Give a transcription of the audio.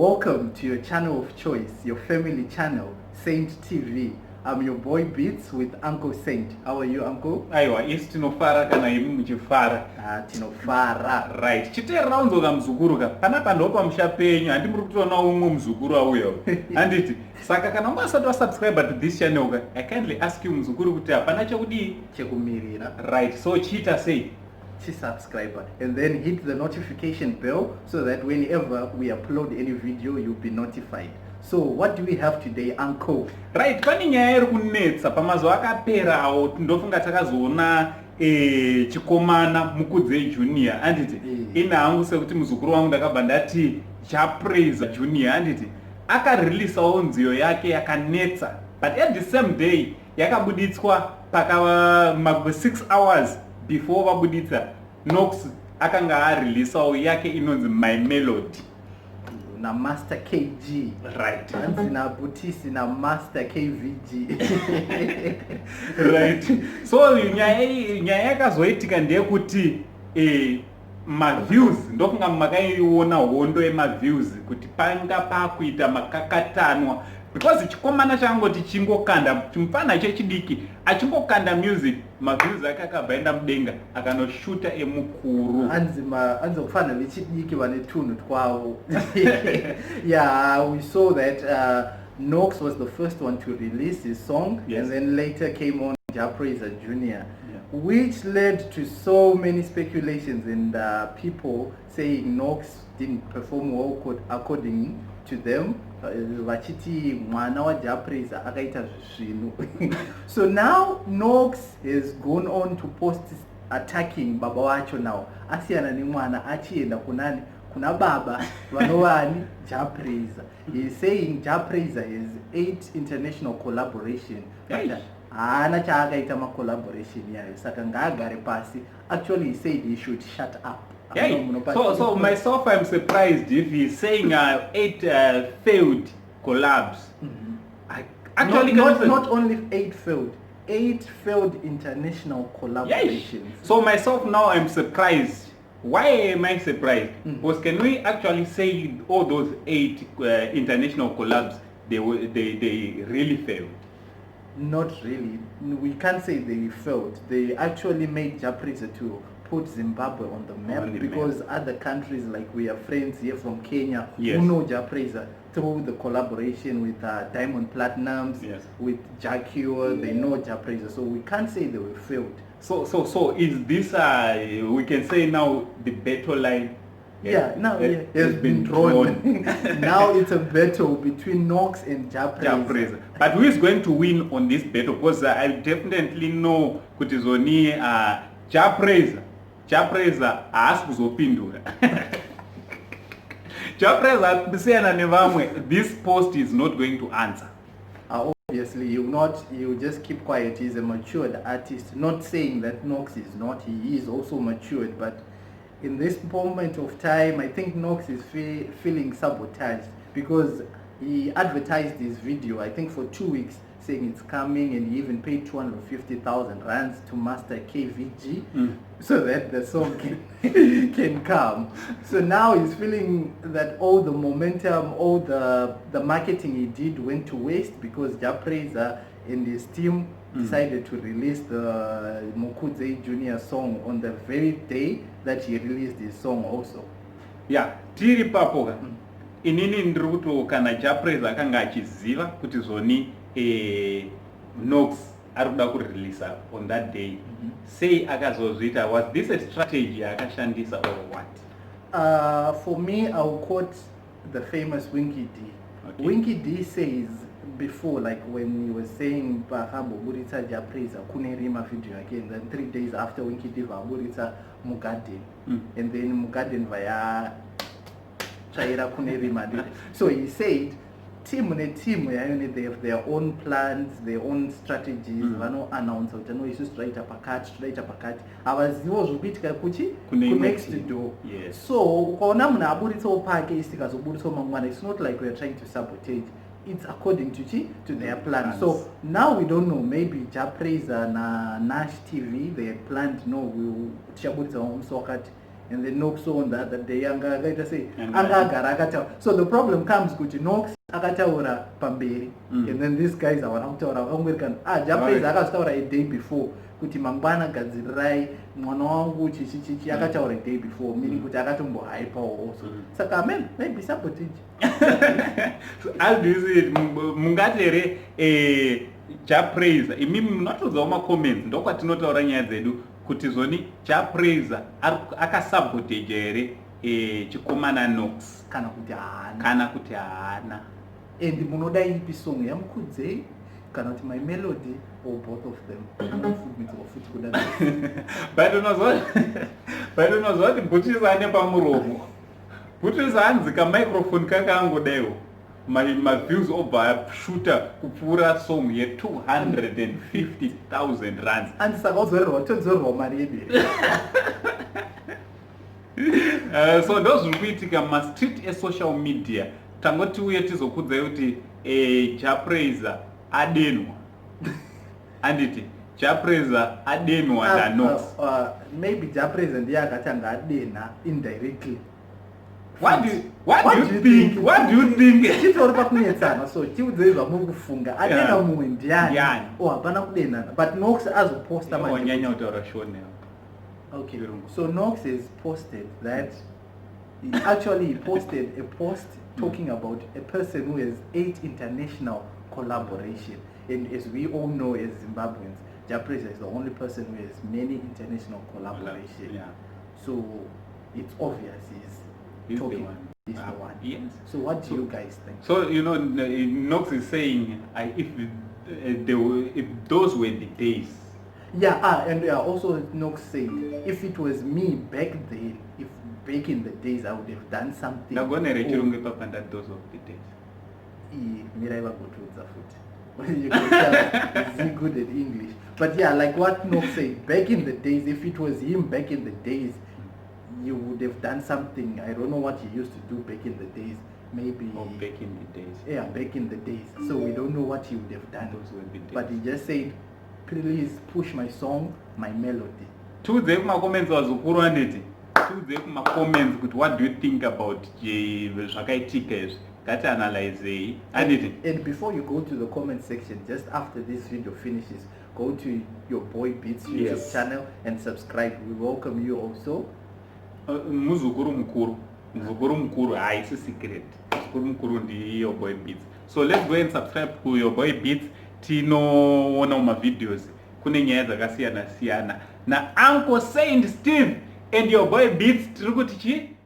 Welcome to your channel of choice, your family channel, Saint TV. I'm your boy Beats with Uncle Saint. How are you, Uncle? Aiwa, isi tinofara kana imi muchifara. Tinofara. Right. Chiterera unzoka muzukuru ka. Panapa ndopa mushapenyu, handi muri kutoona umwe muzukuru auyo. Handiti. Saka kana ungasati wasubscribe to this channel ka, I kindly ask you muzukuru kuti hapana chekudi chekumirira. Right. So chita say subscriber and then hit the notification bell so that whenever we upload any video you'll be notified. So what do we have today, Uncle? Right, pane nyaya iri kunetsa pamazuva akaperawo ndofunga takazoona chikomana Mukudze Junior anditi ina hangu sekuti muzukuru wangu ndakabva ndati Japraise Junior anditi akareleasawo nziyo yake yakanetsa, but at the same day yakabuditswa pakava 6 hours before vabuditsa Knox akanga areleasawo yake inonzi My Melody na Master KG. Right. Hanzi na Butisi na Master KVG. Right. So nyaya yakazoitika ndeyekuti maviews ndofunga makaiona hondo yemaviews kuti panga pakuita makakatanwa because chikomana changoti chingokanda chimfana chechidiki achingokanda music maviews akakabvaenda mudenga akanoshuta emukuru anzi kufana vechidiki vane tunhu twavo. Yeah, we saw that Knox was the first one to release his song. Yes. And then later came on Japraise Junior. Which led to so many speculations and people saying Knox didn't perform well according to them. Vachiti mwana wa Japraise akaita zvinhu. So now Knox has gone on to post attacking baba wacho now. Asiyana ni mwana achienda kunani kuna baba vanovani Japraise. He is saying Japraise has 8 international collaboration. Haana chaakaita ma collaboration yayo saka ngaagare pasi. Actually he said he should shut up. So myself, I'm surprised if he's saying 8 failed collabs. Actually, not only 8 failed, 8 failed international collaborations. So myself now, I'm surprised. Why am I surprised? Because can we actually say all those 8 international collabs they really failed? Not really. We can't say they failed. They actually made Japraise to put Zimbabwe on the map because other countries, like we are friends here from Kenya, who know Japraise through the collaboration with Diamond Platnumz, with Jackie, they know Japraise, so we can't say they were failed. So is this we can say now the battle line? Now it has been drawn. Now it's a battle between Knox and Japraise. But who is going to win on this battle? Because I definitely know Kutizoni Japraise haasi kuzopindura. Japraise kusiyana nevamwe, this post is not going to answer. Obviously you just keep quiet. He's a matured artist. Not saying that Knox is not, he is also matured, but in this moment of time I think Knox is feeling sabotaged because he advertised this video I think for 2 weeks saying it's coming, and he even paid 250,000 rands to Master KVG so that the song can come. So now he's feeling that all the momentum, all the marketing he did went to waste because Japraise and his team decided to release the Mukudze Junior song on the very day that he released his song also. Yeah, tiri papoka. Inini ndruto kana Japraise akanga achiziva kuti zoni Knox arikuda kureleasa on that day. Say akazozvita, was this a strategy akashandisa or what? For me, I'll quote the famous Winky D. Okay. Winky D says before, like when he was saying Bahambo Burita Japraise kune rima video again, then 3 days after Winky D Burita Mugadden, and then Mugadden via Chaira kune rima. So he said team they have their own plans, their own strategies. Vano announce kuti no isu straight pakati avazivo zvokuitika kuti next door. So ukaona munhu aburitsawo pake isikazoburitsawo mangwana, it's not like we are trying to sabotage. It's according to their plan. So now we don't know, maybe Japraise na Nash TV they had planned, no, we tichaburitsawo musi wakati and then Nox on the other day anga say agara akataura. So the problem comes kuti Nox akataura pamberi and then these guys are wanakutaura vakamwerikana Japraiser akataura a day before kuti mangwana gadzirirai mwana wangu chichi akataura a day before meaning kuti akatombo hype also saka man maybe sabotage. So how do you see it mungatere Japraiser imimi munotodzawo ma-comments ndokwatinotaura nyaya dzedu kuti zoni Japraiser akasabotage here chikomana Nox kana kuti haana and munoda ipi song yaMukhudzei kana kuti My Melody or both of them. But unozwa kuti bhutizane pamuromo bhutizanzi kamicrophone kakangodaiwo ma-views obva shuta kupfuura song ye 250,000 rands and saka uzorerwa mari yedu. So those zvikuitika ma-street e-social media tangoti uye tizokudzai kuti Japraiser adenwa anditi Japraiser adenwa naNox. Maybe Japraiser ndiye akatanga adena indirectly. What do you think? Chitori pakunetsana so chiudzei zvamukufunga adena mumwe ndiani hapana kudenana but Nox azoposta manyanya kutaura shone. Okay, so Nox has posted that he posted a post talking about a person who has 8 international collaboration, and as we all know as Zimbabweans, Japraiser is the only person who has many international collaboration. Yeah. So it's obvious he's the one. Yes. So what do you guys think? So Nox is saying if those were the days. Yeah, and also Nox said if it was me back then, if back in the days I would have done something. Those of the days. You can tell he's good at English. But yeah, like what Nox said, back in the days, if it was him back in the days, you would have done something. I don't know what he used to do back in the days. Maybe back in the days. Yeah, back in the days. So we don't know what he would have done. Those were the days. But he just said, please push my song, My Melody. Tuze kuma-comments wazukuru anditi. Tuze kuma-comments kuti what do you think about zvakaitika izvi? Gati analyze and before you go to the comment section, just after this video finishes, go to your boy Beats YouTube channel and subscribe. We welcome you also. Muzukuru mukuru haisi secret. Muzukuru mukuru ndi your boy Beats. So let's go and subscribe to your boy Beats. Tinoona ma videos kune nyaya dzakasiyana na Uncle Saint Steve and your boy Beats tiri kuti chi